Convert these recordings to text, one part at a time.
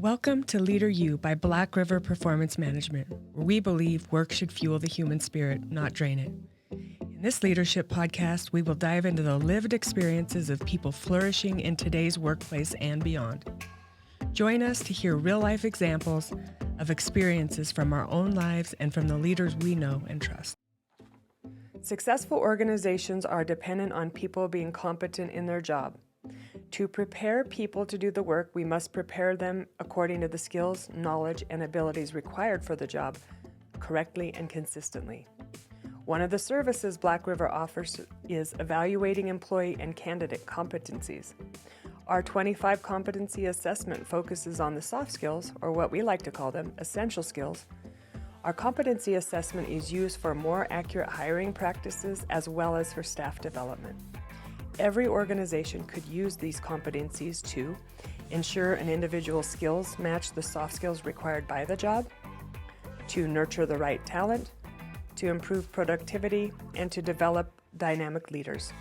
Welcome to Leader U by Black River Performance Management, where we believe work should fuel the human spirit, not drain it. In this leadership podcast, we will dive into the lived experiences of people flourishing in today's workplace and beyond. Join us to hear real-life examples of experiences from our own lives and from the leaders we know and trust. Successful organizations are dependent on people being competent in their job. To prepare people to do the work, we must prepare them according to the skills, knowledge, and abilities required for the job, correctly and consistently. One of the services Black River offers is evaluating employee and candidate competencies. Our 25 competency assessment focuses on the soft skills, or what we like to call them, essential skills. Our competency assessment is used for more accurate hiring practices as well as for staff development. Every organization could use these competencies to ensure an individual's skills match the soft skills required by the job, to nurture the right talent, to improve productivity, and to develop dynamic leaders.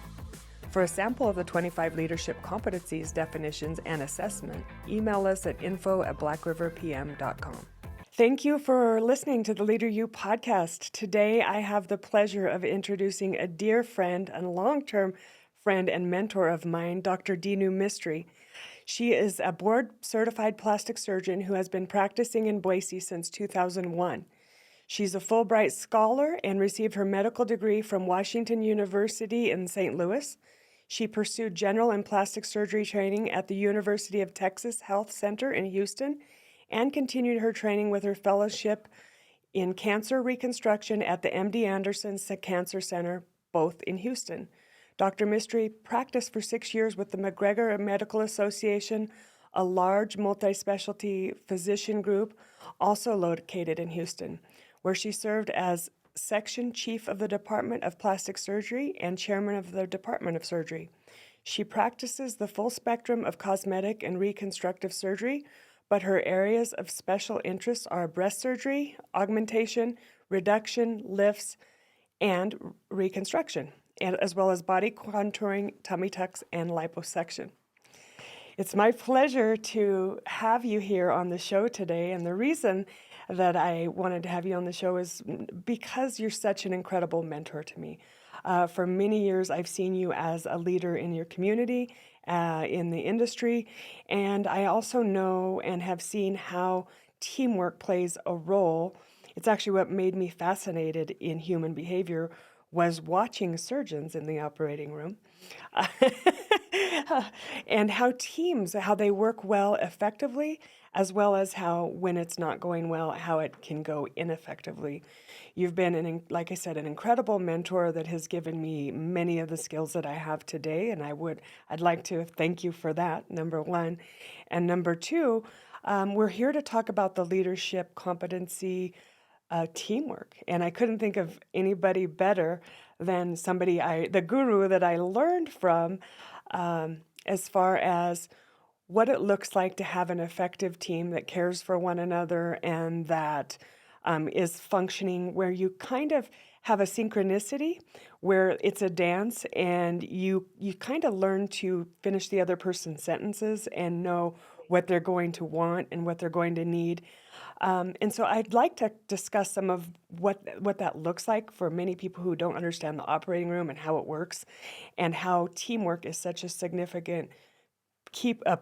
For a sample of the 25 leadership competencies, definitions, and assessment, email us at info@blackriverpm.com. Thank you for listening to the Leader U podcast. Today, I have the pleasure of introducing a dear friend and long-term friend and mentor of mine, Dr. Dinu Mistry. She is a board-certified plastic surgeon who has been practicing in Boise since 2001. She's a Fulbright Scholar and received her medical degree from Washington University in St. Louis. She pursued general and plastic surgery training at the University of Texas Health Center in Houston and continued her training with her fellowship in cancer reconstruction at the MD Anderson Cancer Center, both in Houston. Dr. Mistry practiced for 6 years with the MacGregor Medical Association, a large multi-specialty physician group also located in Houston, where she served as section chief of the Department of Plastic Surgery and chairman of the Department of Surgery. She practices the full spectrum of cosmetic and reconstructive surgery, but her areas of special interest are breast surgery, augmentation, reduction, lifts, and reconstruction, and as well as body contouring, tummy tucks, and liposuction. It's my pleasure to have you here on the show today, and the reason that I wanted to have you on the show is because you're such an incredible mentor to me. For many years, I've seen you as a leader in your community, in the industry, and I also know and have seen how teamwork plays a role. It's actually what made me fascinated in human behavior was watching surgeons in the operating room and how teams, how they work well effectively, as well as how when it's not going well, how it can go ineffectively. You've been, like I said, an incredible mentor that has given me many of the skills that I have today, and I'd like to thank you for that, number one. And number two, we're here to talk about the leadership competency teamwork. And I couldn't think of anybody better than the guru that I learned from as far as what it looks like to have an effective team that cares for one another and that is functioning where you kind of have a synchronicity where it's a dance and you kind of learn to finish the other person's sentences and know what they're going to want and what they're going to need. And so I'd like to discuss some of what that looks like for many people who don't understand the operating room and how it works and how teamwork is such a significant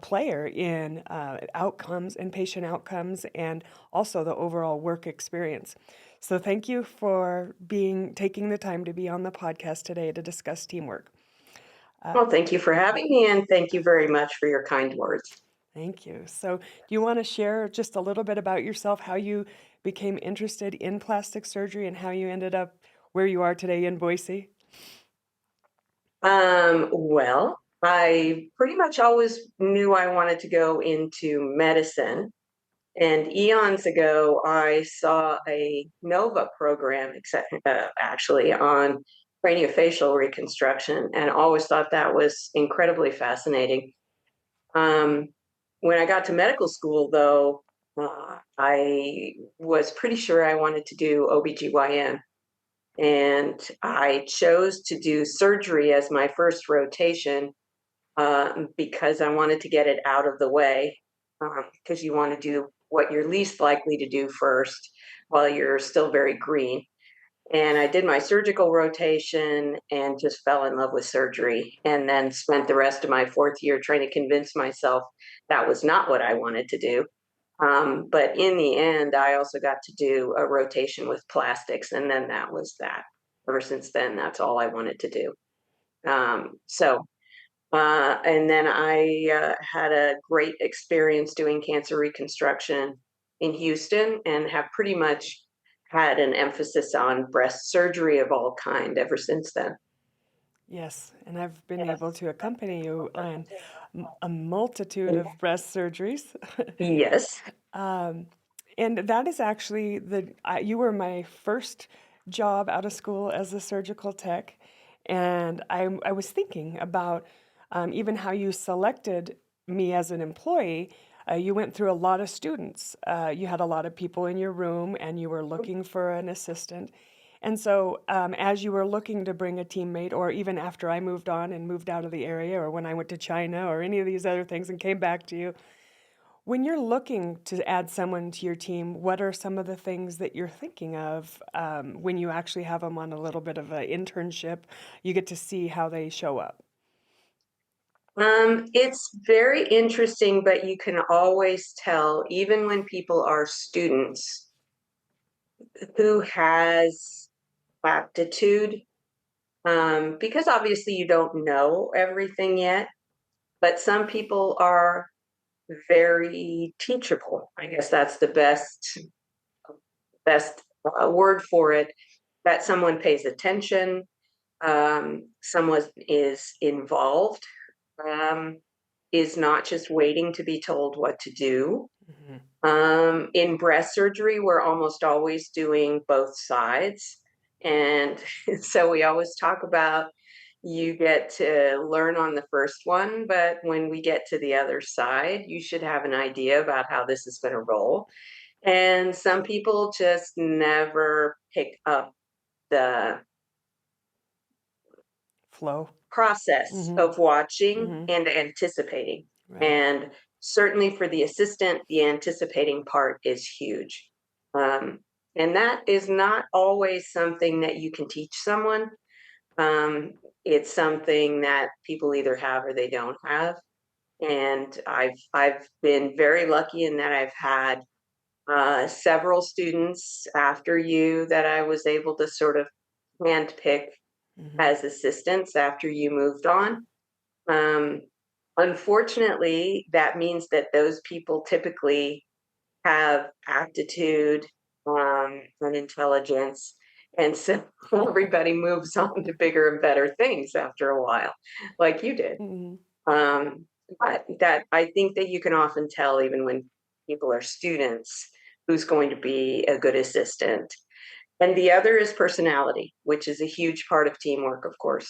player in outcomes and patient outcomes and also the overall work experience. So thank you for taking the time to be on the podcast today to discuss teamwork. Well, thank you for having me, and thank you very much for your kind words. Thank you. So do you want to share just a little bit about yourself, how you became interested in plastic surgery and how you ended up where you are today in Boise? Well, I pretty much always knew I wanted to go into medicine. And eons ago, I saw a NOVA program, actually, on craniofacial reconstruction, and always thought that was incredibly fascinating. When I got to medical school, though, I was pretty sure I wanted to do OBGYN. And I chose to do surgery as my first rotation because I wanted to get it out of the way. because you want to do what you're least likely to do first while you're still very green. And I did my surgical rotation and just fell in love with surgery, and then spent the rest of my fourth year trying to convince myself that was not what I wanted to do. But in the end, I also got to do a rotation with plastics, and then that was that. Ever since then, that's all I wanted to do. And then I had a great experience doing cancer reconstruction in Houston, and have pretty much had an emphasis on breast surgery of all kind ever since then. Yes, and I've been able to accompany you on a multitude of breast surgeries. Yes. Um, and that is actually you were my first job out of school as a surgical tech. And I was thinking about even how you selected me as an employee. You went through a lot of students. You had a lot of people in your room, and you were looking for an assistant. And so, as you were looking to bring a teammate, or even after I moved on and moved out of the area, or when I went to China, or any of these other things and came back to you, when you're looking to add someone to your team, what are some of the things that you're thinking of when you actually have them on a little bit of an internship? You get to see how they show up. It's very interesting, but you can always tell, even when people are students, who has aptitude, because obviously you don't know everything yet, but some people are very teachable. I guess that's the best word for it. That someone pays attention, someone is involved, um, is not just waiting to be told what to do. In breast surgery, we're almost always doing both sides. And so we always talk about, you get to learn on the first one, but when we get to the other side, you should have an idea about how this is going to roll. And some people just never pick up the Flow. process of watching and anticipating. Right. And certainly for the assistant, the anticipating part is huge. And that is not always something that you can teach someone. It's something that people either have or they don't have. And I've been very lucky in that I've had several students after you that I was able to sort of handpick as assistants after you moved on. Um, Unfortunately, that means that those people typically have aptitude, and intelligence, and so everybody moves on to bigger and better things after a while, like you did. Um, but that I think that you can often tell, even when people are students, who's going to be a good assistant. And the other is personality, which is a huge part of teamwork, of course.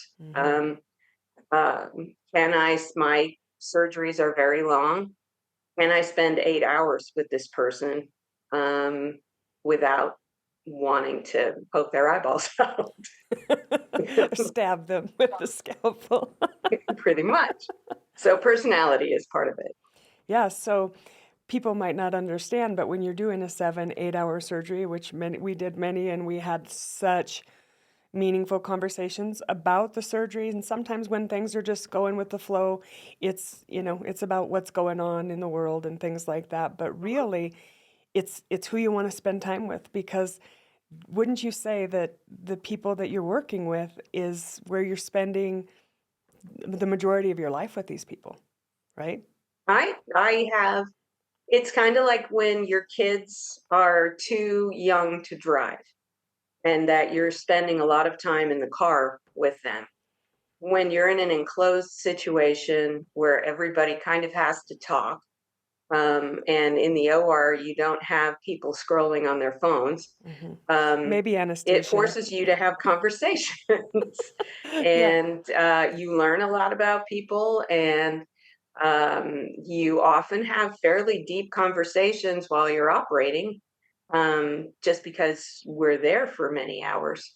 My surgeries are very long. Can I spend 8 hours with this person without wanting to poke their eyeballs out? Stab them with the scalpel. Pretty much. So personality is part of it. Yeah, so people might not understand, but when you're doing a 7-8 hour surgery, which we did many, and we had such meaningful conversations about the surgery, and sometimes when things are just going with the flow, it's about what's going on in the world and things like that. But really, it's who you want to spend time with, because wouldn't you say that the people that you're working with is where you're spending the majority of your life with these people, right? I have, it's kind of like when your kids are too young to drive and that you're spending a lot of time in the car with them. When you're in an enclosed situation where everybody kind of has to talk, and in the OR, you don't have people scrolling on their phones. Maybe It anesthesia. forces you to have conversations, Yeah. and you learn a lot about people, and you often have fairly deep conversations while you're operating, just because we're there for many hours.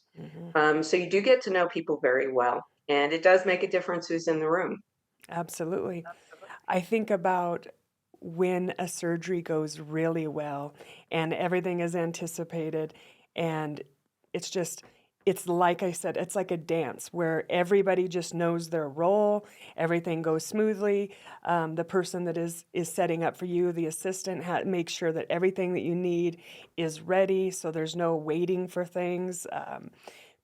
So you do get to know people very well, and it does make a difference who's in the room. Absolutely. I think about when a surgery goes really well and everything is anticipated, and it's just, it's like I said, it's like a dance where everybody just knows their role, everything goes smoothly. The person that is setting up for you, the assistant, makes sure that everything that you need is ready, so there's no waiting for things.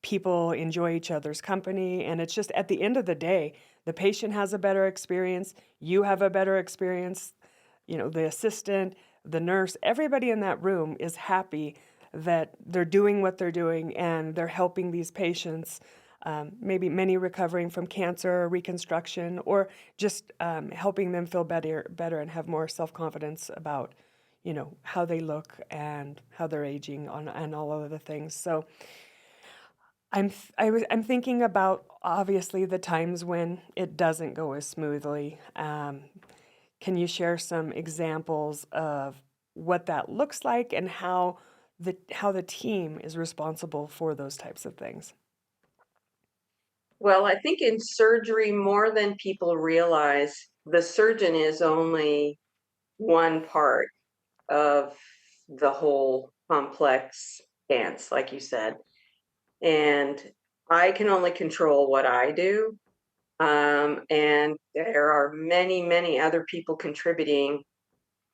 People enjoy each other's company, and it's just, at the end of the day, the patient has a better experience, you have a better experience, the assistant, the nurse, everybody in that room is happy that they're doing what they're doing and they're helping these patients, maybe many recovering from cancer or reconstruction, or just helping them feel better and have more self-confidence about, how they look and how they're aging and all of the things. So I'm thinking about, obviously, the times when it doesn't go as smoothly. Can you share some examples of what that looks like and how the team is responsible for those types of things? Well, I think in surgery, more than people realize, the surgeon is only one part of the whole complex dance, like you said. And I can only control what I do. And there are many, many other people contributing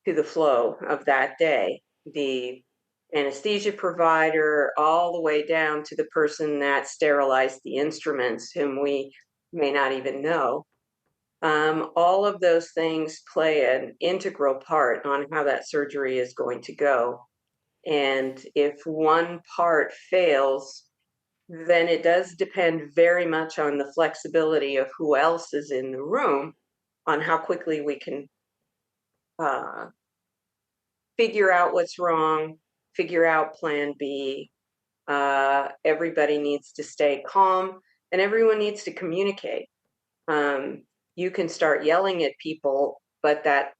to the flow of that day. The anesthesia provider, all the way down to the person that sterilized the instruments, whom we may not even know. All of those things play an integral part on how that surgery is going to go. And if one part fails, then it does depend very much on the flexibility of who else is in the room, on how quickly we can uh, figure out what's wrong, figure out plan B. Everybody needs to stay calm and everyone needs to communicate. Um, you can start yelling at people, but that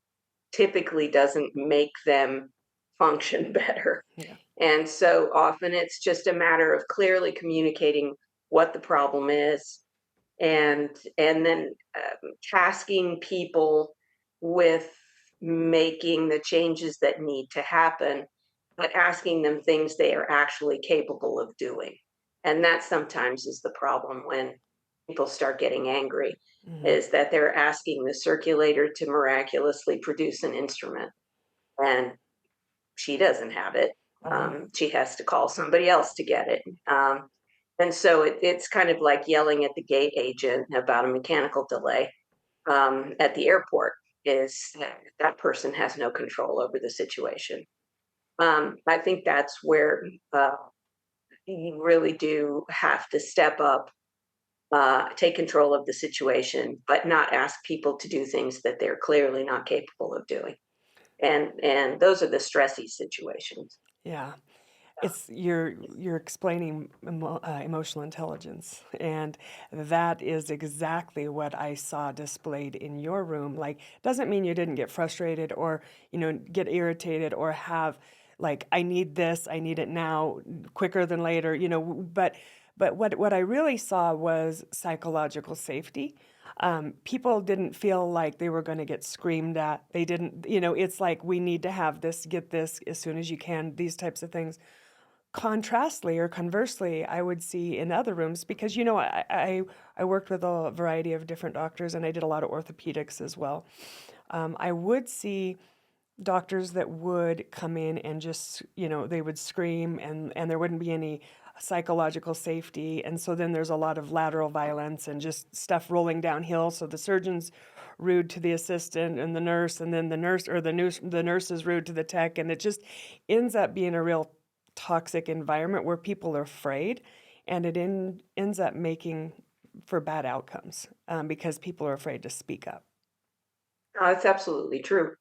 typically doesn't make them function better. Yeah. And so often it's just a matter of clearly communicating what the problem is, and then tasking people with making the changes that need to happen, but asking them things they are actually capable of doing. And that sometimes is the problem when people start getting angry, Hmm. is that they're asking the circulator to miraculously produce an instrument, and she doesn't have it. Hmm. She has to call somebody else to get it. And so it's kind of like yelling at the gate agent about a mechanical delay at the airport, is that person has no control over the situation. I think that's where uh, you really do have to step up, take control of the situation, but not ask people to do things that they're clearly not capable of doing. And those are the stressy situations. Yeah. It's you're explaining emotional intelligence, and that is exactly what I saw displayed in your room. Like, doesn't mean you didn't get frustrated or get irritated or have, like, I need this, I need it now, quicker than later. But what I really saw was psychological safety. People didn't feel like they were going to get screamed at. They didn't, it's like, we need to have this, get this as soon as you can, these types of things. Contrastly or conversely, I would see in other rooms, because I worked with a variety of different doctors and I did a lot of orthopedics as well. I would see doctors that would come in and just, they would scream, and there wouldn't be any psychological safety. And so then there's a lot of lateral violence and just stuff rolling downhill. So the surgeon's rude to the assistant and the nurse, and then the nurse is rude to the tech. And it just ends up being a real toxic environment where people are afraid, and it ends up making for bad outcomes, because people are afraid to speak up. It's absolutely true.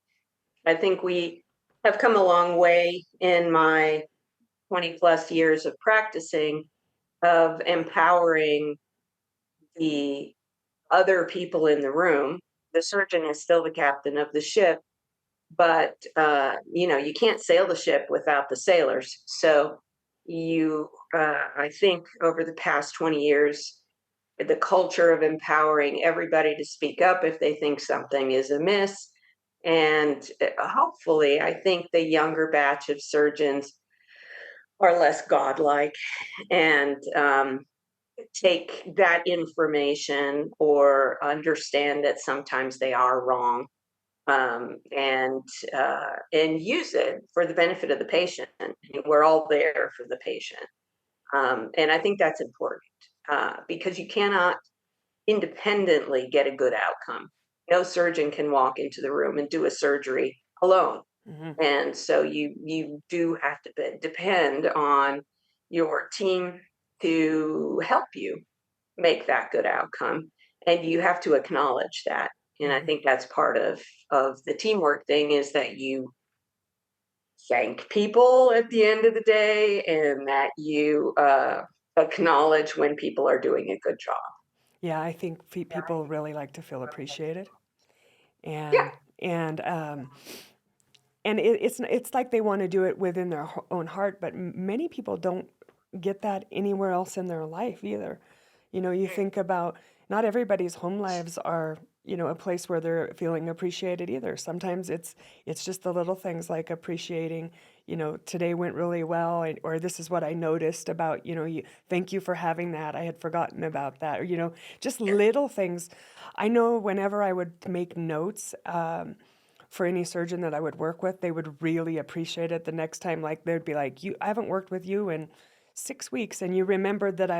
I think we have come a long way in my 20 plus years of practicing, of empowering the other people in the room. The surgeon is still the captain of the ship, but you can't sail the ship without the sailors. So I think over the past 20 years, the culture of empowering everybody to speak up if they think something is amiss, And hopefully, I think the younger batch of surgeons are less godlike and take that information or understand that sometimes they are wrong, and use it for the benefit of the patient. We're all there for the patient, and I think that's important because you cannot independently get a good outcome. No surgeon can walk into the room and do a surgery alone, Hmm. and so you do have to depend on your team to help you make that good outcome, and you have to acknowledge that. And I Hmm. think that's part of the teamwork thing, is that you thank people at the end of the day, and that you acknowledge when people are doing a good job. Yeah, I think people really like to feel appreciated, Yeah. and and um, it's like they want to do it within their own heart, but many people don't get that anywhere else in their life either. You know, you think about, not everybody's home lives are, a place where they're feeling appreciated either. Sometimes it's just the little things like appreciating, today went really well, or this is what I noticed about, thank you for having that. I had forgotten about that. Or, just little things. I know whenever I would make notes, for any surgeon that I would work with, they would really appreciate it the next time. Like, they'd be like, I haven't worked with you in 6 weeks, and you remembered that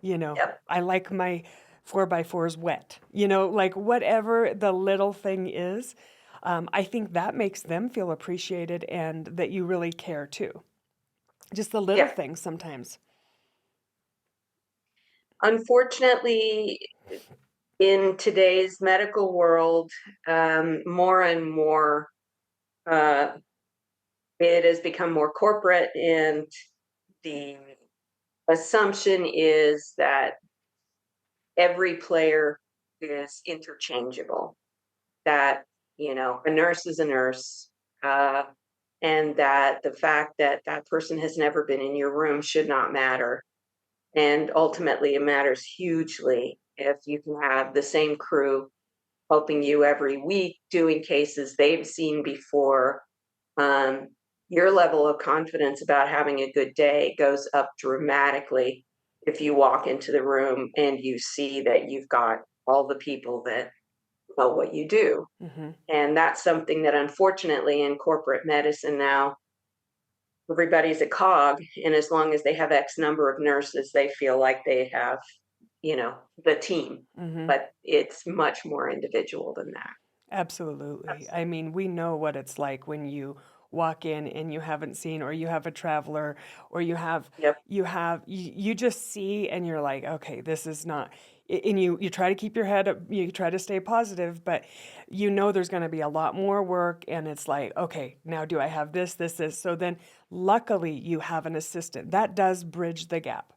Yep. I like my 4x4s wet, like whatever the little thing is. I think that makes them feel appreciated and that you really care too. Just the little Yeah. things sometimes. Unfortunately, in today's medical world, more and more, uh, it has become more corporate, and the assumption is that every player is interchangeable, that, a nurse is a nurse, uh, and that the fact that that person has never been in your room should not matter. And ultimately, it matters hugely if you can have the same crew helping you every week, doing cases they've seen before. Um, your level of confidence about having a good day goes up dramatically if you walk into the room and you see that you've got all the people that know what you do. Hmm. And that's something that, unfortunately, in corporate medicine now, everybody's a cog. And as long as they have X number of nurses, they feel like they have, the team. Hmm. But it's much more individual than that. Absolutely. I mean, we know what it's like when you walk in and you haven't seen, or you have a traveler, or Yep. you just see and you're like, okay, this is not, and you try to keep your head up, you try to stay positive, but there's going to be a lot more work, and it's like, okay, now do I have this? So then luckily you have an assistant. That does bridge the gap.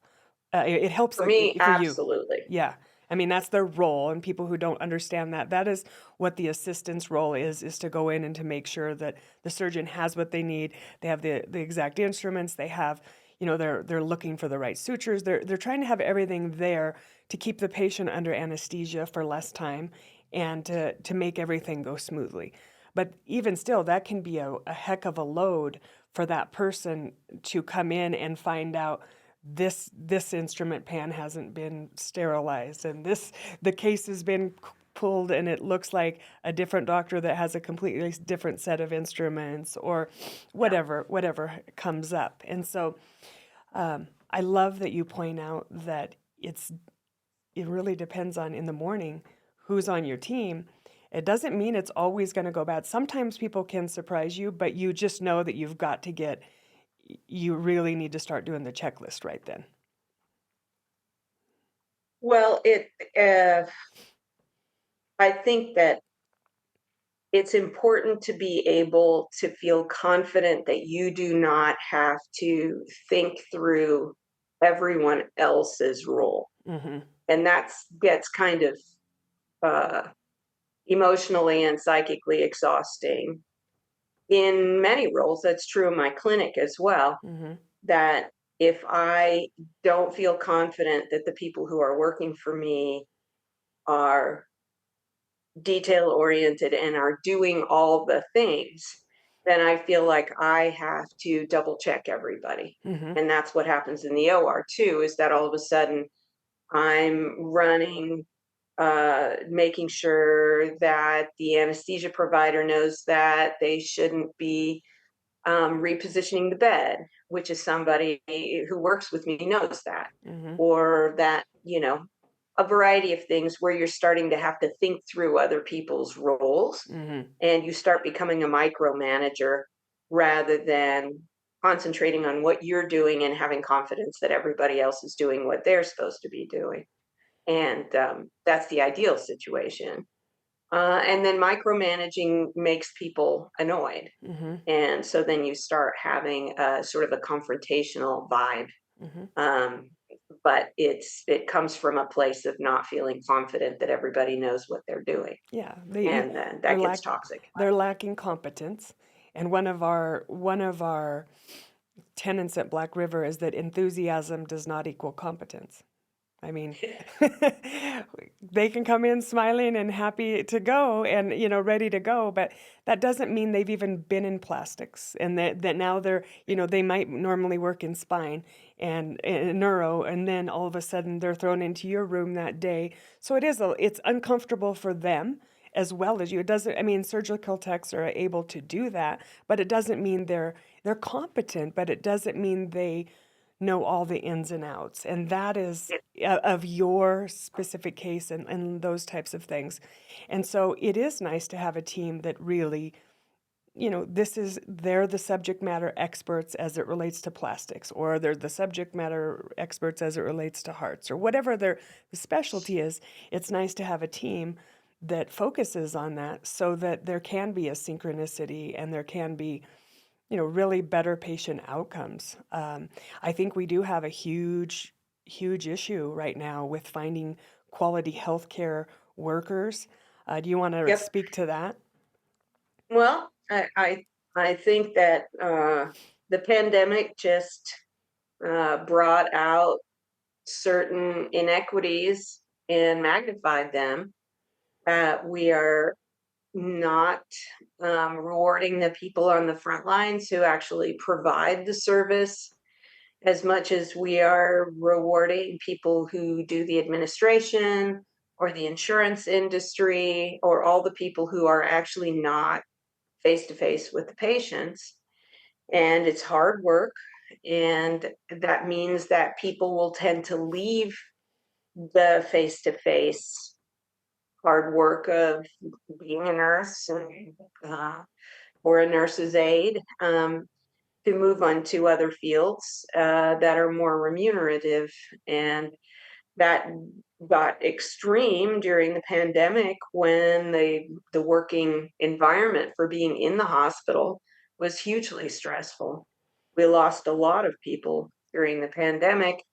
It helps For me, for you. absolutely. Yeah. I mean, that's their role, and people who don't understand that, that is what the assistant's role is to go in and to make sure that the surgeon has what they need. They have the exact instruments. They have, they're looking for the right sutures. They're trying to have everything there to keep the patient under anesthesia for less time, and to make everything go smoothly. But even still, that can be a heck of a load for that person to come in and find out this instrument pan hasn't been sterilized, and the case has been pulled, and it looks like a different doctor that has a completely different set of instruments, or Yeah. whatever comes up. And so I love that you point out that it really depends on, in the morning, who's on your team. It doesn't mean it's always going to go bad. Sometimes people can surprise you, but you just know that you really need to start doing the checklist right then. Well, I think that it's important to be able to feel confident that you do not have to think through everyone else's role. Hmm. And that gets kind of uh, emotionally and psychically exhausting in many roles. That's true in my clinic as well. Hmm. That if I don't feel confident that the people who are working for me are detail oriented and are doing all the things, then I feel like I have to double check everybody. Mm-hmm. And that's what happens in the OR too, is that all of a sudden I'm running, making sure that the anesthesia provider knows that they shouldn't be repositioning the bed, which is somebody who works with me knows that, Mm-hmm. or that, a variety of things where you're starting to have to think through other people's roles Mm-hmm. and you start becoming a micromanager rather than concentrating on what you're doing and having confidence that everybody else is doing what they're supposed to be doing. And that's the ideal situation. And then micromanaging makes people annoyed. Mm-hmm. And so then you start having a sort of a confrontational vibe. Mm-hmm. Um, but it comes from a place of not feeling confident that everybody knows what they're doing. Yeah, And then they're that gets toxic. they're lacking competence, and one of our tenets at Black River is that enthusiasm does not equal competence. I mean, they can come in smiling and happy to go and, ready to go, but that doesn't mean they've even been in plastics and that now they're, they might normally work in spine and neuro, and then all of a sudden they're thrown into your room that day. So it's uncomfortable for them as well as you. It doesn't, I mean, surgical techs are able to do that, but it doesn't mean they're competent, but it doesn't mean they know all the ins and outs. And that is of your specific case and those types of things. And so it is nice to have a team that really, they're the subject matter experts as it relates to plastics, or they're the subject matter experts as it relates to hearts, or whatever the specialty is. It's nice to have a team that focuses on that so that there can be a synchronicity and there can be really better patient outcomes. I think we do have a huge, huge issue right now with finding quality healthcare workers. Do you want to Yep. speak to that? Well, I think that the pandemic just brought out certain inequities and magnified them. We are not rewarding the people on the front lines who actually provide the service as much as we are rewarding people who do the administration or the insurance industry or all the people who are actually not face to face with the patients. And it's hard work. And that means that people will tend to leave the face to face hard work of being a nurse or a nurse's aide to move on to other fields that are more remunerative. And that got extreme during the pandemic when the working environment for being in the hospital was hugely stressful. We lost a lot of people during the pandemic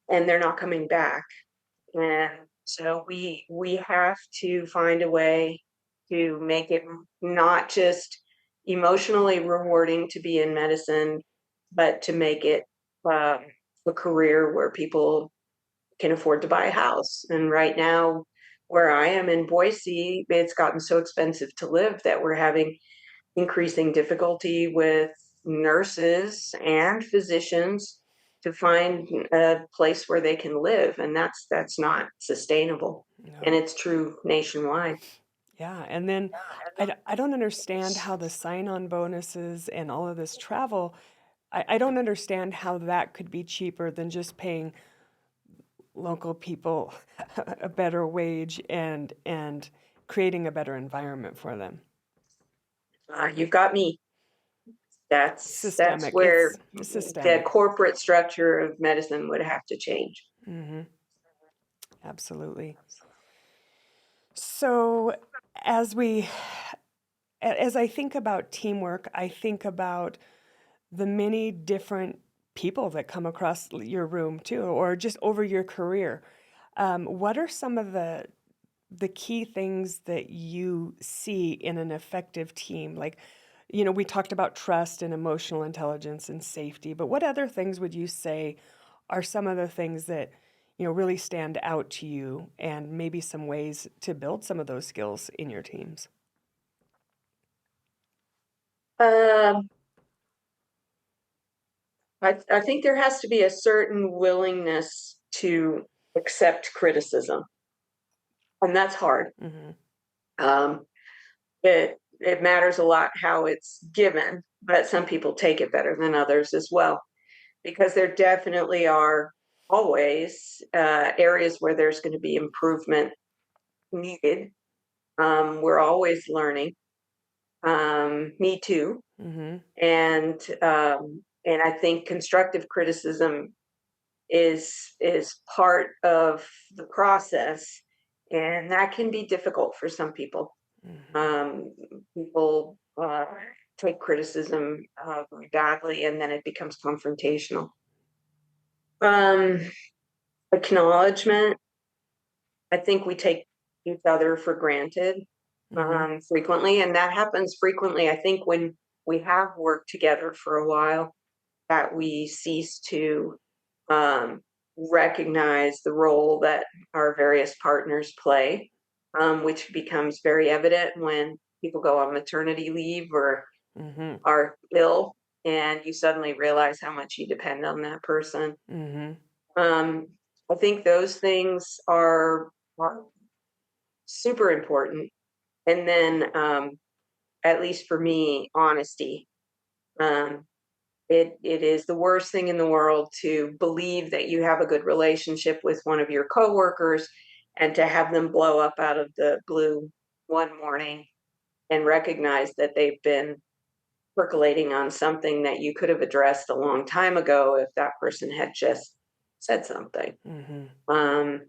and they're not coming back. And so we have to find a way to make it not just emotionally rewarding to be in medicine, but to make it a career where people can afford to buy a house. And right now, where I am in Boise, it's gotten so expensive to live that we're having increasing difficulty with nurses and physicians to find a place where they can live, and that's not sustainable. And No. it's true nationwide. Yeah. And then I don't understand how the sign on bonuses and all of this travel, I don't understand how that could be cheaper than just paying local people a better wage and creating a better environment for them. You've got me. That's Systemic. where It's the systemic. corporate structure of medicine would have to change. Hmm. Absolutely. So as we as I think about teamwork, I think about the many different people that come across your room too, or just over your career. What are some of the key things that you see in an effective team? Like, we talked about trust and emotional intelligence and safety, but what other things would you say are some of the things that, really stand out to you, and maybe some ways to build some of those skills in your teams? Um, I think there has to be a certain willingness to accept criticism, and that's hard. Mm-hmm. Um, it matters a lot how it's given, but some people take it better than others as well, because there definitely are always areas where there's going to be improvement needed. We're always learning. Me too. Mm-hmm. And I think constructive criticism is part of the process, and that can be difficult for some people. Mm-hmm. Um, People take criticism very badly, and then it becomes confrontational. Um, Acknowledgement. I think we take each other for granted Mm-hmm. frequently, and that happens frequently. I think when we have worked together for a while, that we cease to um, recognize the role that our various partners play, which becomes very evident when people go on maternity leave or Mm-hmm. are ill, and you suddenly realize how much you depend on that person. Mm-hmm. Um, I think those things are super important. And then, at least for me, honesty. Um, it is the worst thing in the world to believe that you have a good relationship with one of your coworkers and to have them blow up out of the blue one morning and recognize that they've been percolating on something that you could have addressed a long time ago if that person had just said something. Mm-hmm. Um,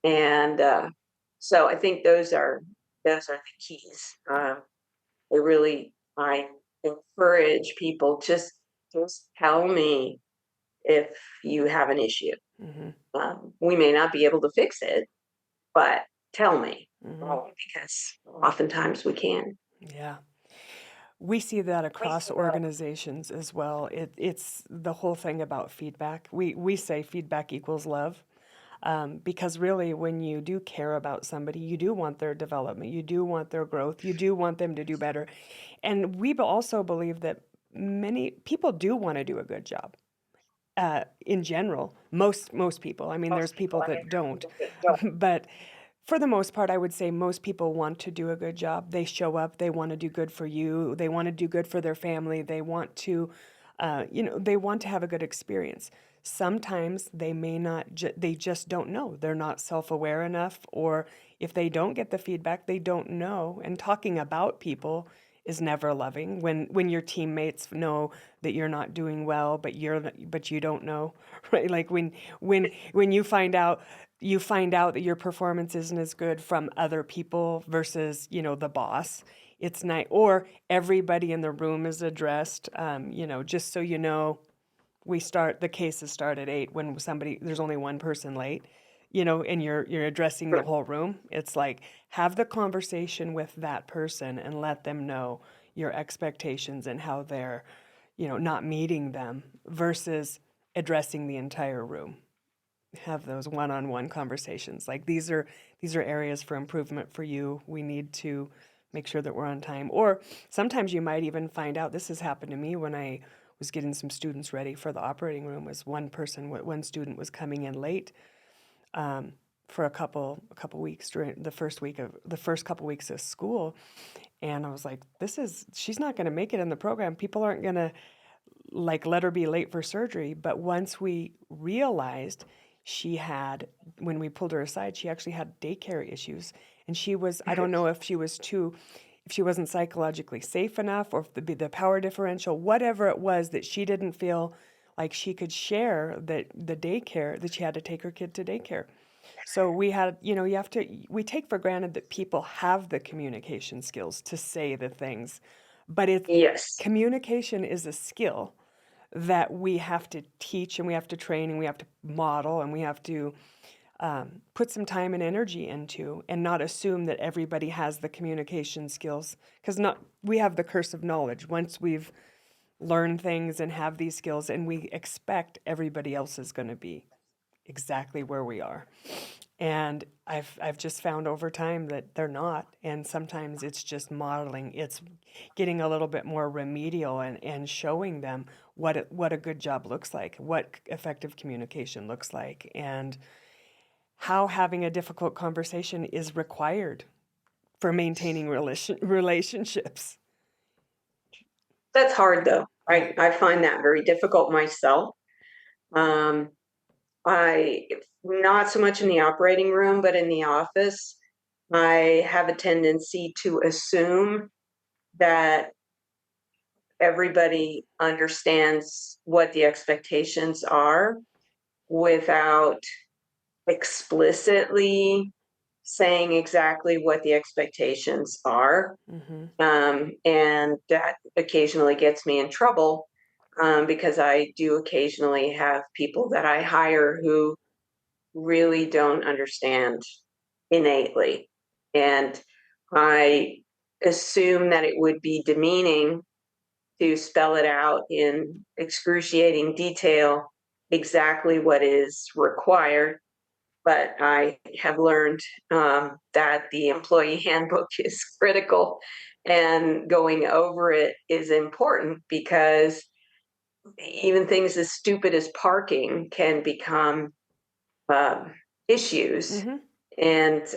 and so I think those are the keys. I encourage people, just tell me if you have an issue. Mm-hmm. We may not be able to fix it, but tell me, Mm-hmm. because oftentimes we can. Yeah. We see that across organizations as well. It's the whole thing about feedback. We say feedback equals love. Because really, when you do care about somebody, you do want their development, you do want their growth, you do want them to do better. And we also believe that many people do want to do a good job. In general, most people. I mean, there's people that don't, but for the most part, I would say most people want to do a good job. They show up. They want to do good for you. They want to do good for their family. They want to, they want to have a good experience. Sometimes they may not. They just don't know. They're not self-aware enough, or if they don't get the feedback, they don't know. And talking about people is never loving. When your teammates know that you're not doing well, but you don't know, right? Like when you find out that your performance isn't as good from other people versus the boss. It's nice, or everybody in the room is addressed. Just so you know, the cases start at 8 when there's only one person late, and you're addressing the whole room. It's like, have the conversation with that person and let them know your expectations and how they're, not meeting them versus addressing the entire room. Have those one-on-one conversations. Like, these are areas for improvement for you. We need to make sure that we're on time. Or sometimes you might even find out, this has happened to me when I was getting some students ready for the operating room, was one student was coming in late for a couple weeks during the first couple weeks of school. And I was like, she's not going to make it in the program. People aren't going to let her be late for surgery. But once we realized when we pulled her aside, she actually had daycare issues. And I don't know if she wasn't psychologically safe enough, or if the power differential, whatever it was, that she didn't feel like she could share that she had to take her kid to daycare. So we take for granted that people have the communication skills to say the things, but Yes. communication is a skill that we have to teach, and we have to train, and we have to model, and we have to put some time and energy into, and not assume that everybody has the communication skills, because we have the curse of knowledge. Once we've learned things and have these skills, and we expect everybody else is going to be exactly where we are. And I've just found over time that they're not. And sometimes it's just modeling. It's getting a little bit more remedial and showing them what a good job looks like, what effective communication looks like, and how having a difficult conversation is required for maintaining relationships. That's hard though. Yeah. I find that very difficult myself. Um, I not so much in the operating room, but in the office, I have a tendency to assume that everybody understands what the expectations are without explicitly saying exactly what the expectations are. Mm-hmm. And that occasionally gets me in trouble because I do occasionally have people that I hire who really don't understand innately. And I assume that it would be demeaning to spell it out in excruciating detail exactly what is required. But I have learned that the employee handbook is critical and going over it is important because even things as stupid as parking can become um, issues. Mm-hmm. And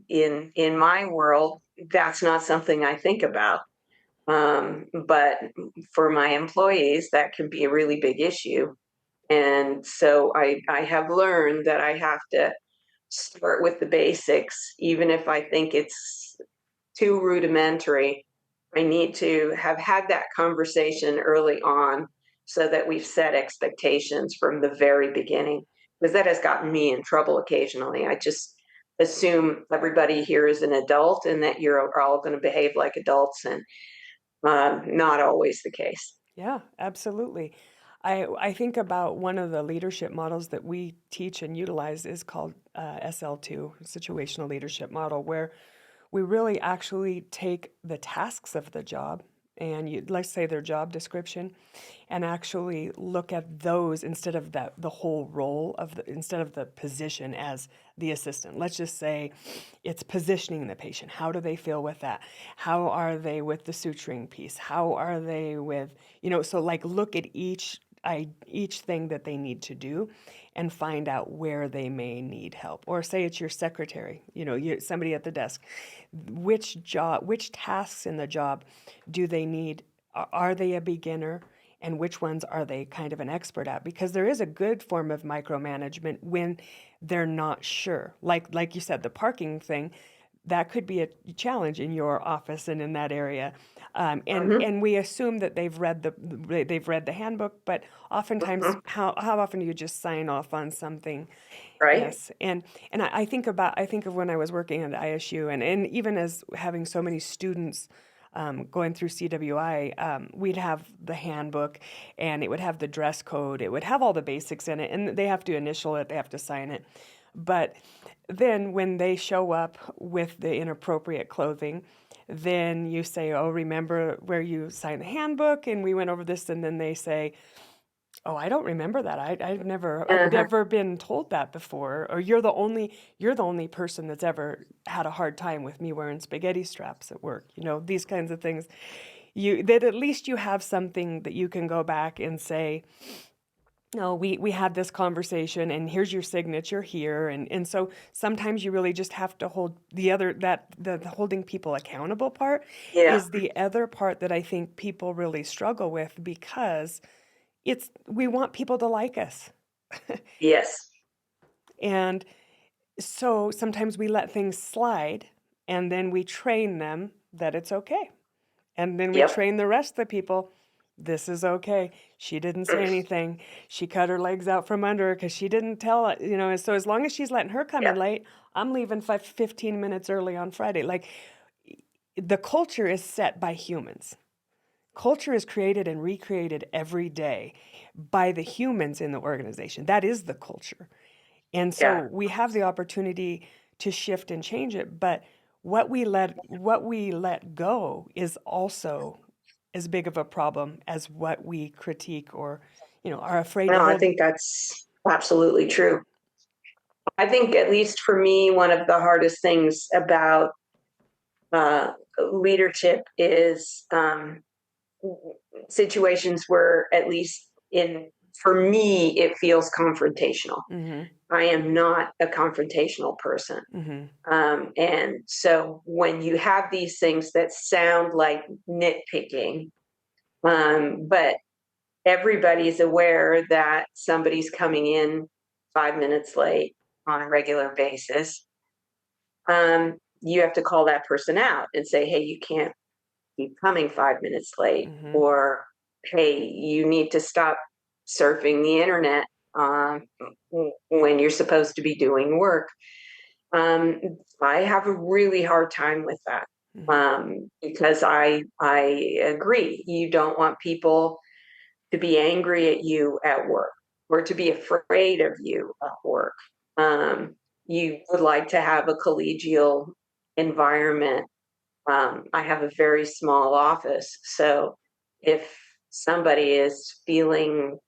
in my world, that's not something I think about. But for my employees, that can be a really big issue. And so I have learned that I have to start with the basics, even if I think it's too rudimentary. I need to have had that conversation early on so that we've set expectations from the very beginning, because that has gotten me in trouble occasionally. I just assume everybody here is an adult and that you're all going to behave like adults, and not always the case. Yeah, absolutely. I think about one of the leadership models that we teach and utilize is called SL2, Situational Leadership Model, where we really actually take the tasks of the job and let's say their job description, and actually look at those instead of the whole role of instead of the position as the assistant. Let's just say it's positioning the patient. How do they feel with that? How are they with the suturing piece? How are they with, so like look at each thing that they need to do and find out where they may need help. Or say it's your secretary, somebody at the desk. Which tasks in the job do they need? Are they a beginner? And which ones are they kind of an expert at? Because there is a good form of micromanagement when they're not sure. Like you said, the parking thing, that could be a challenge in your office and in that area. And Mhm, and we assume that they've read the handbook, but oftentimes, mhm, how often do you just sign off on something? right? Yes, and I think of when I was working at ISU, and even as having so many students going through CWI, we'd have the handbook, and it would have the dress code. It would have all the basics in it, and they have to initial it, they have to sign it. But then when they show up with the inappropriate clothing, then you say, "Oh, remember where you signed the handbook?" And we went over this, and then they say, "Oh, I don't remember that. I've Uh-huh. never been told that before." Or you're the only person that's ever had a hard time with me wearing spaghetti straps at work. These kinds of things. That at least you have something that you can go back and say, "No, we had this conversation, and here's your signature here." And so sometimes you really just have to hold the holding people accountable part Yeah. is the other part that I think people really struggle with, because we want people to like us. Yes. And so sometimes we let things slide, and then we train them that it's okay. And then we Yep. train the rest of the people, this is okay. She didn't say anything. She cut her legs out from under her because she didn't tell it, and so as long as she's letting her come in Yep. late, I'm leaving 15 minutes early on Friday. Like, the culture is set by humans. Culture is created and recreated every day by the humans in the organization. That is the culture. And so Yeah. we have the opportunity to shift and change it, but what we let go is also as big of a problem as what we critique or are afraid No, to I hold. think that's Absolutely true. I think, at least for me, one of the hardest things about uh, leadership is situations where, at least in for me, it feels confrontational. Mm-hmm. I am not a confrontational person. Mm-hmm. And so when you have these things that sound like nitpicking, but everybody's aware that somebody's coming in 5 minutes late on a regular basis, you have to call that person out and say, hey, you can't keep coming 5 minutes late, Mm-hmm. or hey, you need to stop surfing the internet when you're supposed to be doing work. Um, I have a really hard time with that, Mm-hmm. because I agree. You don't want people to be angry at you at work or to be afraid of you at work. Um, you would like to have a collegial environment. I have a very small office, so if somebody is feeling,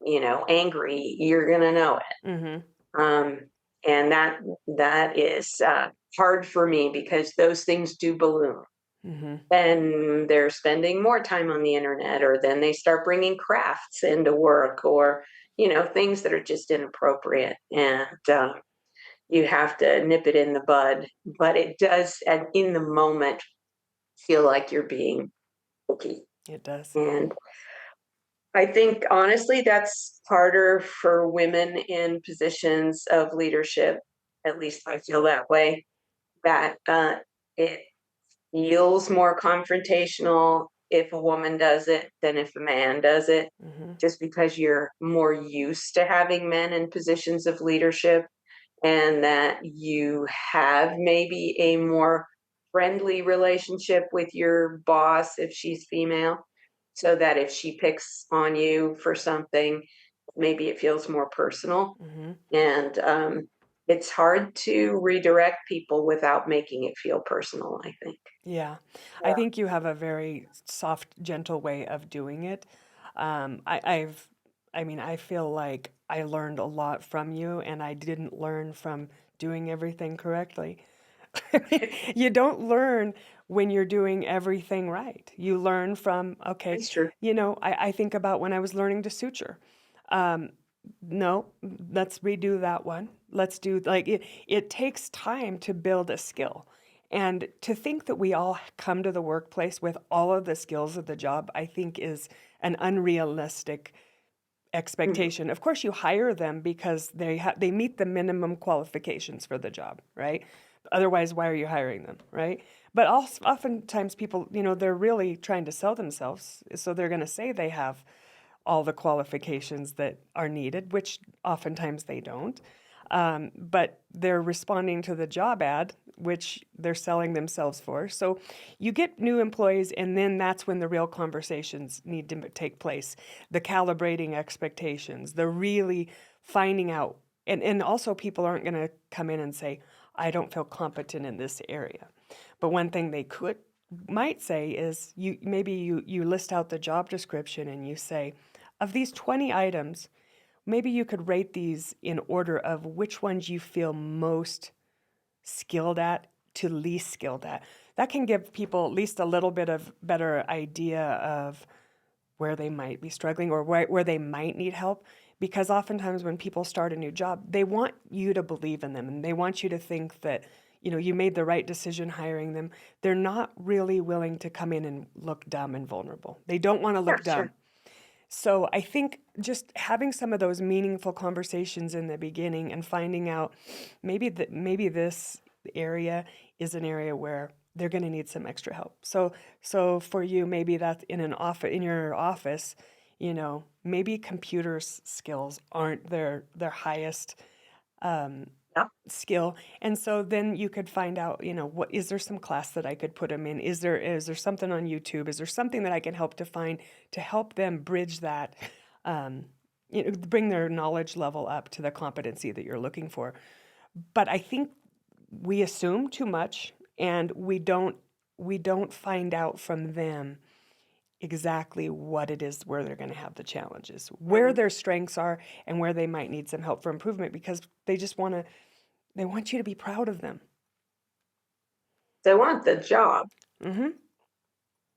angry, you're going to know it. Mm-hmm. Um, and that is hard for me because those things do balloon. Mm-hmm. Then they're spending more time on the internet, or then they start bringing crafts into work, or things that are just inappropriate, and you have to nip it in the bud. But it does, and in the moment, feel like you're being picky. It does. And I think, honestly, that's harder for women in positions of leadership. At least I feel that way. That it feels more confrontational if a woman does it than if a man does it, Mm-hmm. just because you're more used to having men in positions of leadership, and that you have maybe a more friendly relationship with your boss if she's female, so that if she picks on you for something, maybe it feels more personal. Mm-hmm. And it's hard to redirect people without making it feel personal, I think. Yeah, I think you have a very soft, gentle way of doing it. I mean, I feel like I learned a lot from you, and I didn't learn from doing everything correctly. You don't learn when you're doing everything right. You learn from, okay, That's true. I think about when I was learning to suture. Um, no, let's redo that one. Let's do like it takes time to build a skill. And to think that we all come to the workplace with all of the skills of the job, I think is an unrealistic Mhm. expectation. Of course, you hire them because they meet the minimum qualifications for the job, right? Otherwise, why are you hiring them, right? But also, oftentimes people, they're really trying to sell themselves, so they're going to say they have all the qualifications that are needed, which oftentimes they don't. But they're responding to the job ad, which they're selling themselves for. So you get new employees, and then that's when the real conversations need to take place. The calibrating expectations, the really finding out. And also, people aren't going to come in and say, I don't feel competent in this area. But one thing they might say is you list out the job description and you say, of these 20 items, maybe you could rate these in order of which ones you feel most skilled at to least skilled at. That can give people at least a little bit of better idea of where they might be struggling or where they might need help. Because oftentimes when people start a new job, they want you to believe in them and they want you to think that you made the right decision hiring them. They're not really willing to come in and look dumb and vulnerable. They don't want to Yeah, look sure. dumb. So I think just having some of those meaningful conversations in the beginning and finding out maybe this area is an area where they're going to need some extra help. So for you, maybe that's in your office, maybe computer skills aren't their highest Yeah. skill, and so then you could find out, what is there some class that I could put them in? Is there something on YouTube? Is there something that I can help to find to help them bridge that, bring their knowledge level up to the competency that you're looking for? But I think we assume too much, and we don't find out from them exactly what it is where they're going to have the challenges, where their strengths are, and where they might need some help for improvement, because they just they want you to be proud of them. They want the job. Mm-hmm.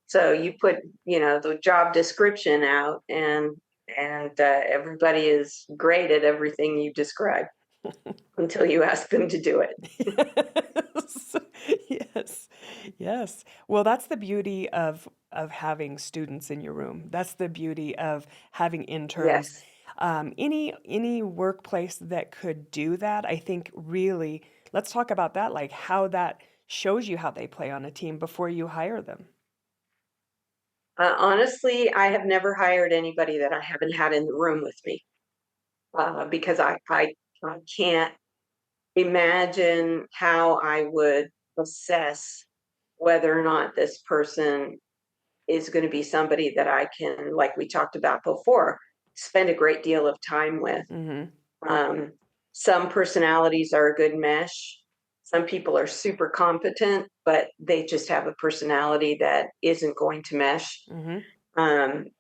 So you put, the job description out, and everybody is great at everything you describe until you ask them to do it. Yes, yes, yes. Well, that's the beauty of having students in your room. That's the beauty of having interns. Yes. Any workplace that could do that, I think really, let's talk about that, like how that shows you how they play on a team before you hire them. Honestly, I have never hired anybody that I haven't had in the room with me, because I can't imagine how I would assess whether or not this person is going to be somebody that I can, like we talked about before, spend a great deal of time with. Mm-hmm. Um, some personalities are a good mesh. Some people are super competent, but they just have a personality that isn't going to mesh. Mm-hmm.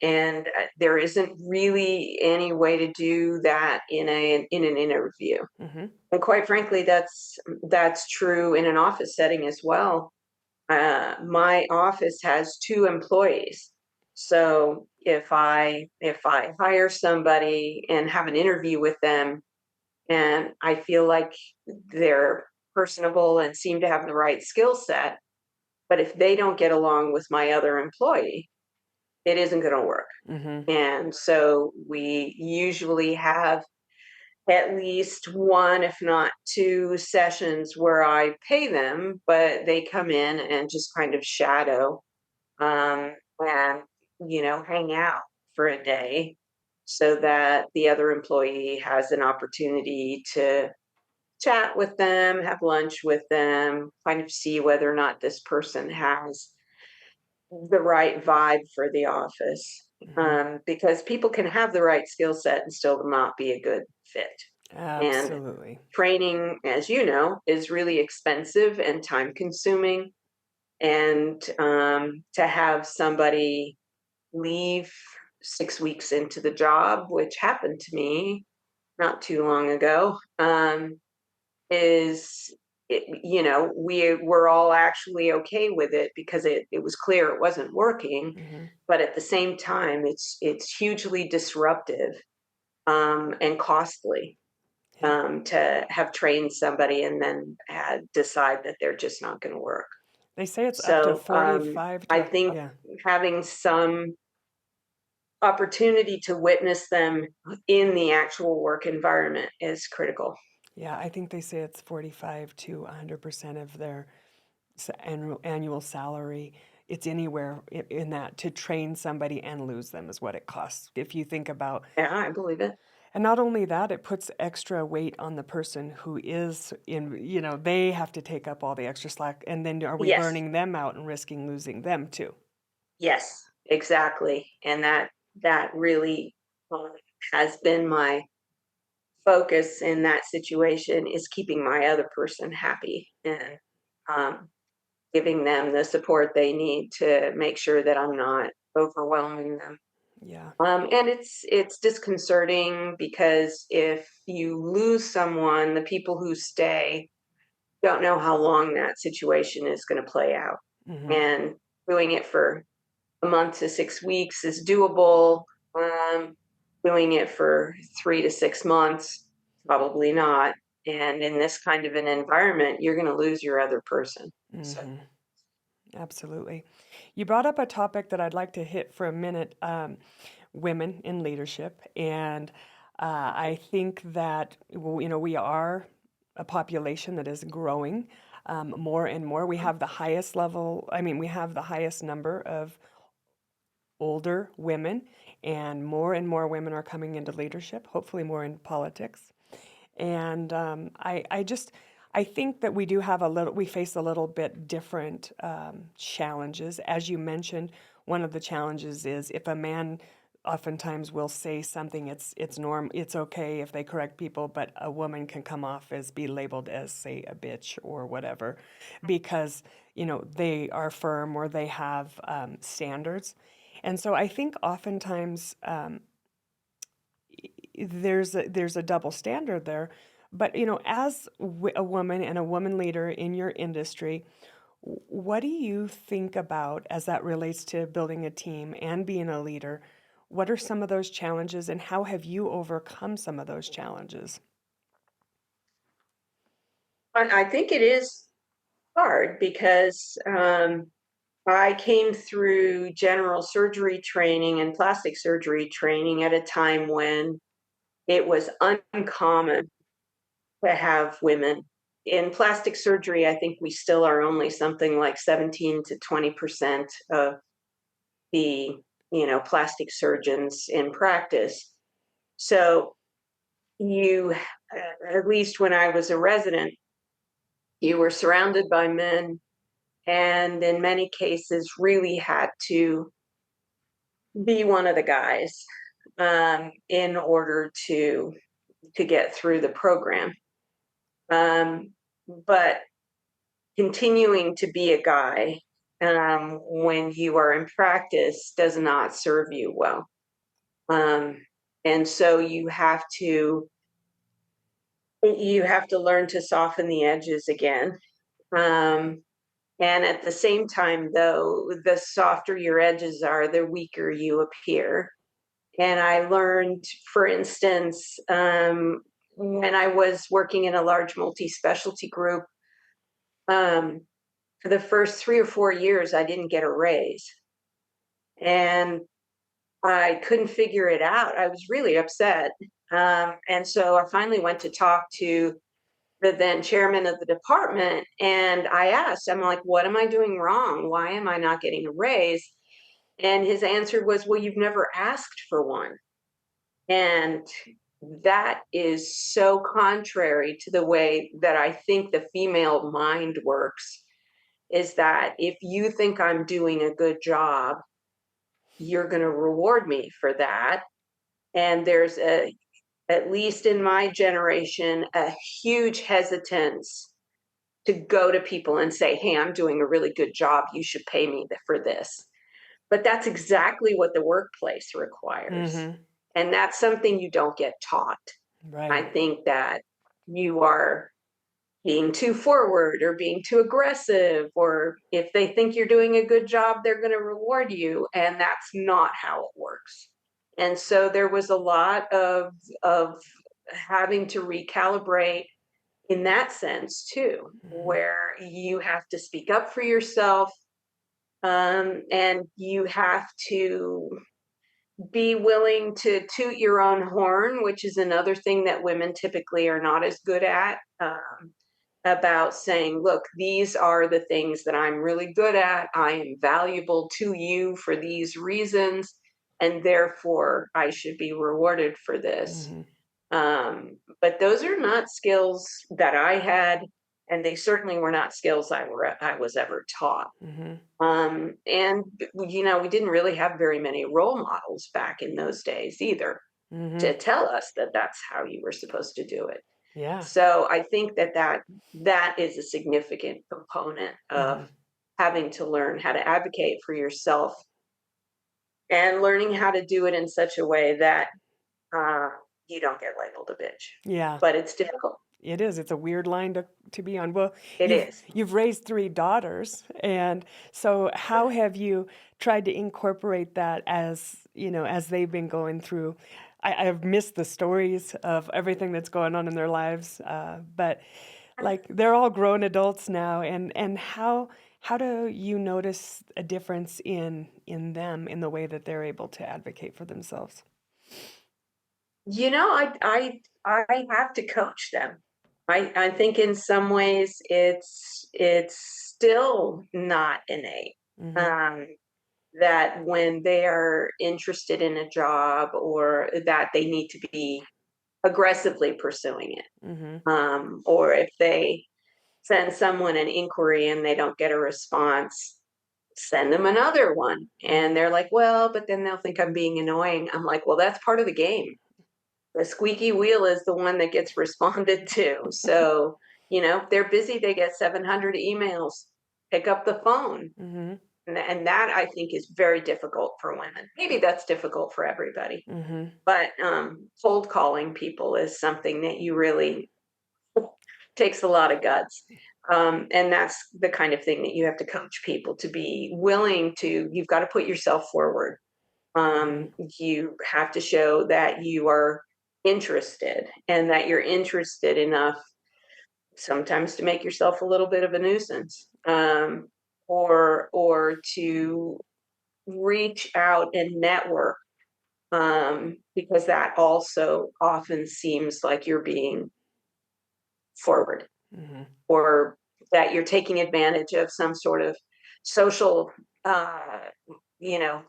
And there isn't really any way to do that in an interview. Mm-hmm. And quite frankly, that's true in an office setting as well. My office has 2 employees. So if I hire somebody and have an interview with them, and I feel like they're personable and seem to have the right skill set, but if they don't get along with my other employee, it isn't going to work. Mm-hmm. And so we usually have at least one, if not 2 sessions where I pay them, but they come in and just kind of shadow, and hang out for a day so that the other employee has an opportunity to chat with them, have lunch with them, kind of see whether or not this person has the right vibe for the office. Mm-hmm. Because people can have the right skill set and still not be a good fit. And Absolutely. training, as you know, is really expensive and time consuming. And to have somebody leave 6 weeks into the job, which happened to me not too long ago, is we were all actually okay with it because it was clear it wasn't working, Mm-hmm. but at the same time it's hugely disruptive, and costly, Yeah. to have trained somebody and then decide that they're just not going to work. They say it's up to So 45 I to, think yeah. having some opportunity to witness them in the actual work environment is critical. Yeah, I think they say it's 45 to 100% of their annual salary. It's anywhere in that to train somebody and lose them is what it costs. If you think about, Yeah, I believe it. and not only that, it puts extra weight on the person who is they have to take up all the extra slack. And then are we Yes. burning them out and risking losing them too? Yes, exactly. And that really, uh, has been my focus in that situation, is keeping my other person happy and, um, giving them the support they need to make sure that I'm not overwhelming them. Yeah. And it's disconcerting because if you lose someone, the people who stay don't know how long that situation is going to play out. Mm-hmm. And doing it for a month to 6 weeks is doable. Um, Doing it for 3 to 6 months, probably not. And in this kind of an environment, you're going to lose your other person. So, Mm-hmm. Absolutely. You brought up a topic that I'd like to hit for a minute, women in leadership. And I think that, we are a population that is growing more and more. We have the highest level, I mean, we have the highest number of older women, and more women are coming into leadership, hopefully more in politics. And I think that we face a little bit different challenges. As you mentioned, one of the challenges is if a man oftentimes will say something, it's okay if they correct people, but a woman can come off as be labeled as, say, a bitch or whatever, because they are firm or they have standards. And so I think oftentimes there's a double standard there. But as a woman and a woman leader in your industry, what do you think about as that relates to building a team and being a leader? What are some of those challenges, and how have you overcome some of those challenges? But I think it is hard because I came through general surgery training and plastic surgery training at a time when it was uncommon to have women. In plastic surgery, I think we still are only something like 17 to 20% of the, plastic surgeons in practice. So you, at least when I was a resident, you were surrounded by men and in many cases really had to be one of the guys in order to get through the program. But continuing to be a guy when you are in practice does not serve you well. And so you have to learn to soften the edges again. Um, and at the same time, though, the softer your edges are, the weaker you appear. And I learned, for instance, when I was working in a large multi-specialty group, um, for the first 3 or 4 years, I didn't get a raise. And I couldn't figure it out. I was really upset. And so I finally went to talk to the then chairman of the department. And I asked, I'm like, what am I doing wrong? Why am I not getting a raise? And his answer was, well, you've never asked for one. And that is so contrary to the way that I think the female mind works, is that if you think I'm doing a good job, you're going to reward me for that. And there's at least in my generation, a huge hesitance to go to people and say, hey, I'm doing a really good job. You should pay me for this. But that's exactly what the workplace requires. Mm-hmm. And that's something you don't get taught. I Right. think that you are being too forward or being too aggressive, or if they think you're doing a good job, they're going to reward you. And that's not how it works. And so there was a lot of having to recalibrate in that sense too, Mm-hmm. where you have to speak up for yourself, and you have to be willing to toot your own horn, which is another thing that women typically are not as good at, about saying, look, these are the things that I'm really good at. I am valuable to you for these reasons, and therefore I should be rewarded for this. Mm-hmm. But those are not skills that I had, and they certainly were not skills I was ever taught. Mm-hmm. And we didn't really have very many role models back in those days either Mm-hmm. to tell us that that's how you were supposed to do it. Yeah. So I think that is a significant component Mm-hmm. of having to learn how to advocate for yourself and learning how to do it in such a way that uh, you don't get labeled a bitch. Yeah. But it's difficult. It is. It's a weird line to be on. Well, It you've is. you've raised 3 daughters, and so how have you tried to incorporate that as they've been going through? I've missed the stories of everything that's going on in their lives, but like they're all grown adults now, and how do you notice a difference in them in the way that they're able to advocate for themselves? I have to coach them. I think in some ways it's still not innate. Mm-hmm. Um, that when they are interested in a job or that they need to be aggressively pursuing it. Mm-hmm. Or if they send someone an inquiry and they don't get a response, send them another one. Mm-hmm. And they're like, well, but then they'll think I'm being annoying. I'm like, well, that's part of the game. The squeaky wheel is the one that gets responded to. So, if they're busy, they get 700 emails. Pick up the phone. Mm-hmm. And that I think is very difficult for women. Maybe that's difficult for everybody, Mm-hmm. but cold calling people is something that you really takes a lot of guts. And that's the kind of thing that you have to coach people to be willing to. You've got to put yourself forward. Mm-hmm. You have to show that you are interested and that you're interested enough sometimes to make yourself a little bit of a nuisance, or to reach out and network, because that also often seems like you're being forward, Mm-hmm. or that you're taking advantage of some sort of social, uh, you know,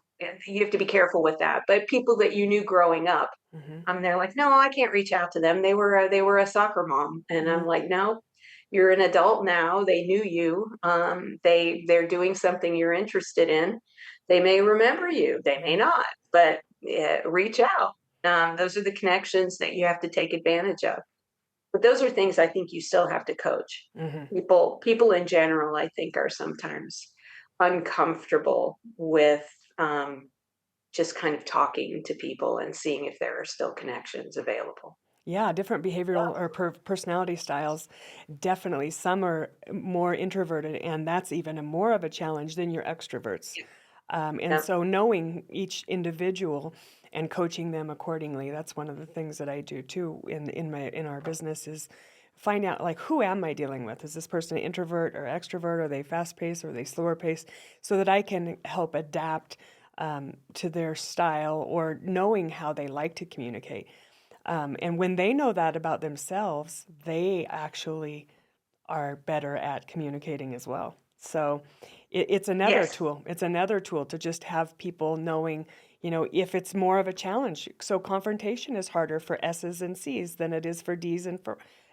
you have to be careful with that. But people that you knew growing up, Mm-hmm. they're like, no, I can't reach out to them. They were a soccer mom, and Mm-hmm. I'm like, no, you're an adult now. They knew you. They're doing something you're interested in. They may remember you. They may not, but reach out. Those are the connections that you have to take advantage of. But those are things I think you still have to coach. Mm-hmm. People in general, I think, are sometimes uncomfortable with, just kind of talking to people and seeing if there are still connections available. Yeah, different behavioral or personality styles. Definitely. Some are more introverted, and that's even more of a challenge than your extroverts. And Yeah. so knowing each individual and coaching them accordingly, that's one of the things that I do too in our business is find out like who am I dealing with? Is this person an introvert or extrovert? Are they fast paced or are they slower paced? So that I can help adapt to their style or knowing how they like to communicate. And when they know that about themselves, they actually are better at communicating as well. So it's another Yes. tool. It's another tool to just have people knowing, if it's more of a challenge. So confrontation is harder for S's and C's than it is for D's and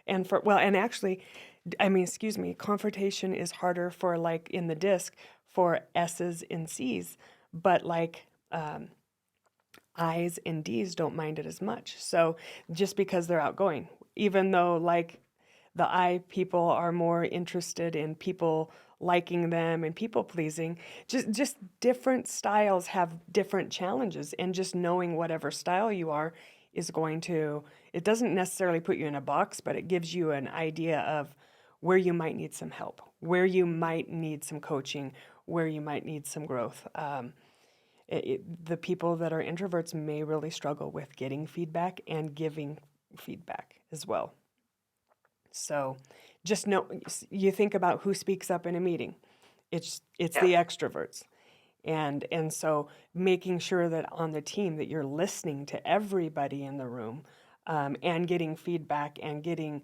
actually, I mean, excuse me, confrontation is harder for like in the disc for S's and C's, but like I's and D's don't mind it as much. So just because they're outgoing, even though like the I people are more interested in people liking them and people pleasing, just different styles have different challenges, and just knowing whatever style you are is going to, it doesn't necessarily put you in a box, but it gives you an idea of where you might need some help, where you might need some coaching, where you might need some growth. The people that are introverts may really struggle with getting feedback and giving feedback as well. So just know, you think about who speaks up in a meeting. It's Yeah. the extroverts. And so making sure that on the team that you're listening to everybody in the room, and getting feedback and getting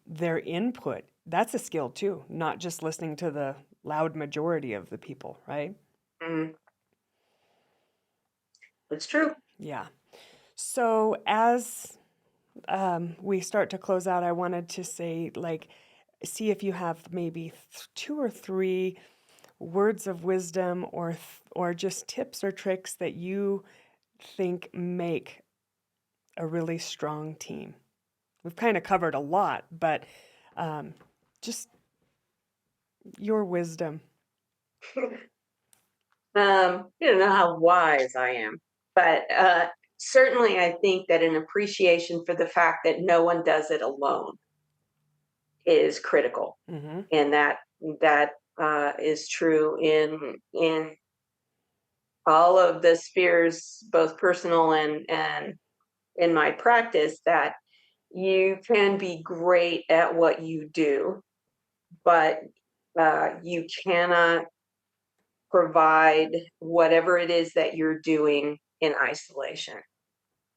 their input, that's a skill too, not just listening to the loud majority of the people, right? Mm, it's true. Yeah. So as we start to close out, I wanted to say, like, see if you have maybe two or three words of wisdom or just tips or tricks that you think make a really strong team. We've kind of covered a lot, but just your wisdom. You don't know how wise I am, but certainly I think that an appreciation for the fact that no one does it alone is critical, Mm-hmm. and that is true in all of the spheres, both personal and in my practice. That you can be great at what you do, but you cannot provide whatever it is that you're doing in isolation.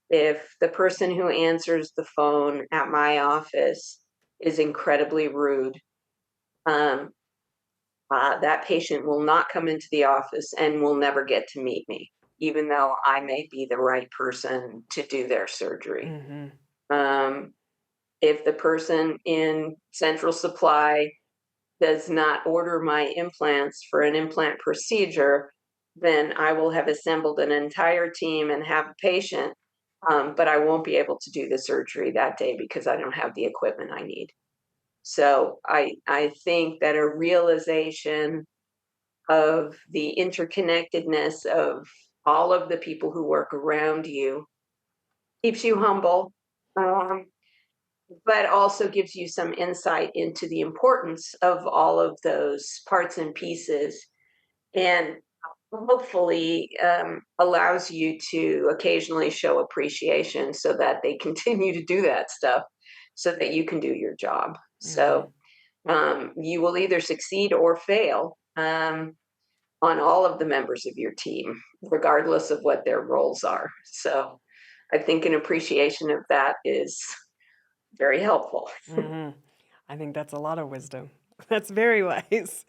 If the person who answers the phone at my office is incredibly rude, um, that patient will not come into the office and will never get to meet me, even though I may be the right person to do their surgery. Mm-hmm. Um, if the person in central supply does not order my implants for an implant procedure, then I will have assembled an entire team and have a patient, but I won't be able to do the surgery that day because I don't have the equipment I need. So I think that a realization of the interconnectedness of all of the people who work around you keeps you humble, um, but also gives you some insight into the importance of all of those parts and pieces, and hopefully allows you to occasionally show appreciation so that they continue to do that stuff so that you can do your job. So you will either succeed or fail on all of the members of your team, regardless of what their roles are. So I think an appreciation of that is very helpful. I think that's a lot of wisdom. That's very wise.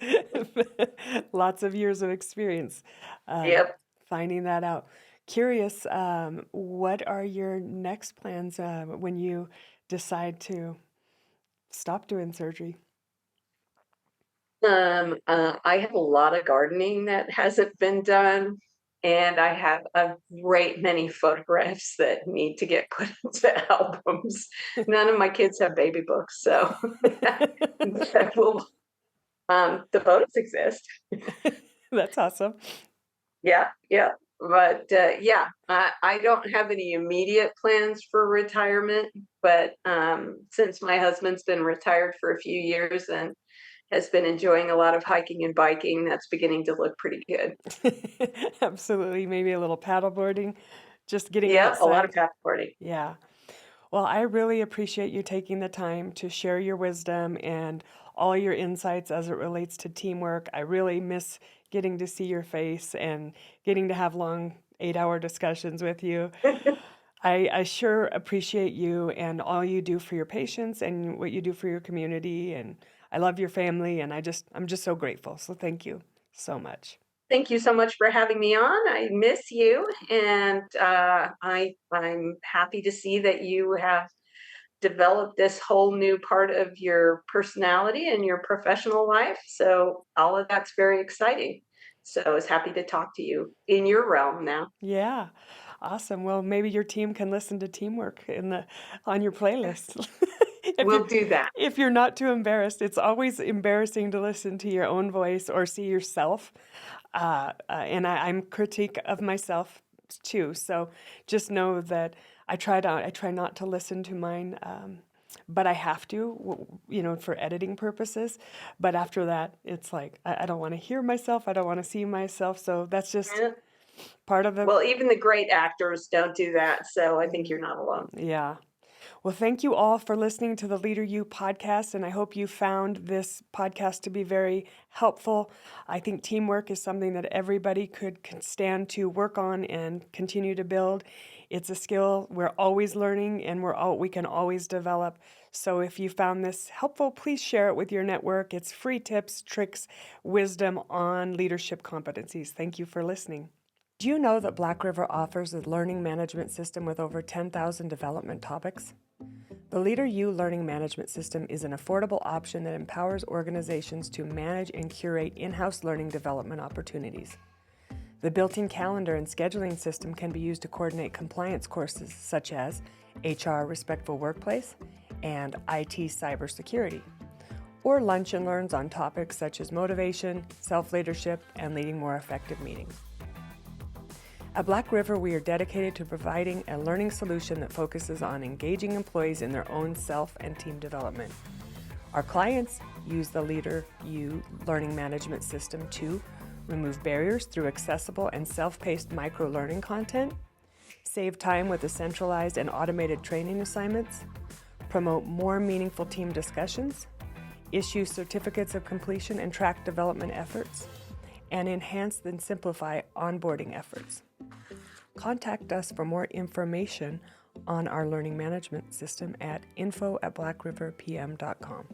Lots of years of experience Yep. finding that out. Curious, what are your next plans when you decide to stop doing surgery? I have a lot of gardening that hasn't been done, and I have a great many photographs that need to get put into albums. None of my kids have baby books, so that will, the photos exist. That's awesome. Yeah, yeah. But yeah, I don't have any immediate plans for retirement, but since my husband's been retired for a few years and has been enjoying a lot of hiking and biking, that's beginning to look pretty good. Absolutely. Maybe a little paddleboarding, just getting Yeah, a lot of outside. passporting. Yeah. Well, I really appreciate you taking the time to share your wisdom and all your insights as it relates to teamwork. I really miss getting to see your face and getting to have long 8-hour discussions with you. I sure appreciate you and all you do for your patients and what you do for your community. And I love your family, and I'm just so grateful. So thank you so much. Thank you so much for having me on. I miss you, and I'm happy to see that you have developed this whole new part of your personality and your professional life. So all of that's very exciting. So I was happy to talk to you in your realm now. Yeah. Awesome. Well, maybe your team can listen to teamwork on your playlist. If you We'll do that. if you're not too embarrassed, it's always embarrassing to listen to your own voice or see yourself. And I'm critique of myself too. So just know that I try not to listen to mine, but I have to, for editing purposes. But after that, it's like I don't want to hear myself. I don't want to see myself. So that's just Yeah. part of the. Well, even the great actors don't do that. So I think you're not alone. Yeah. Well, thank you all for listening to the Leader You podcast, and I hope you found this podcast to be very helpful. I think teamwork is something that everybody could stand to work on and continue to build. It's a skill we're always learning, and we can always develop. So if you found this helpful, please share it with your network. It's free tips, tricks, wisdom on leadership competencies. Thank you for listening. Do you know that Black River offers a learning management system with over 10,000 development topics? The Leader U Learning Management System is an affordable option that empowers organizations to manage and curate in-house learning development opportunities. The built-in calendar and scheduling system can be used to coordinate compliance courses such as HR Respectful Workplace and IT Cybersecurity, or lunch and learns on topics such as motivation, self-leadership, and leading more effective meetings. At Black River, we are dedicated to providing a learning solution that focuses on engaging employees in their own self and team development. Our clients use the Leader U Learning Management System to remove barriers through accessible and self-paced micro-learning content, save time with the centralized and automated training assignments, promote more meaningful team discussions, issue certificates of completion and track development efforts, and enhance and simplify onboarding efforts. Contact us for more information on our learning management system at info@blackriverpm.com.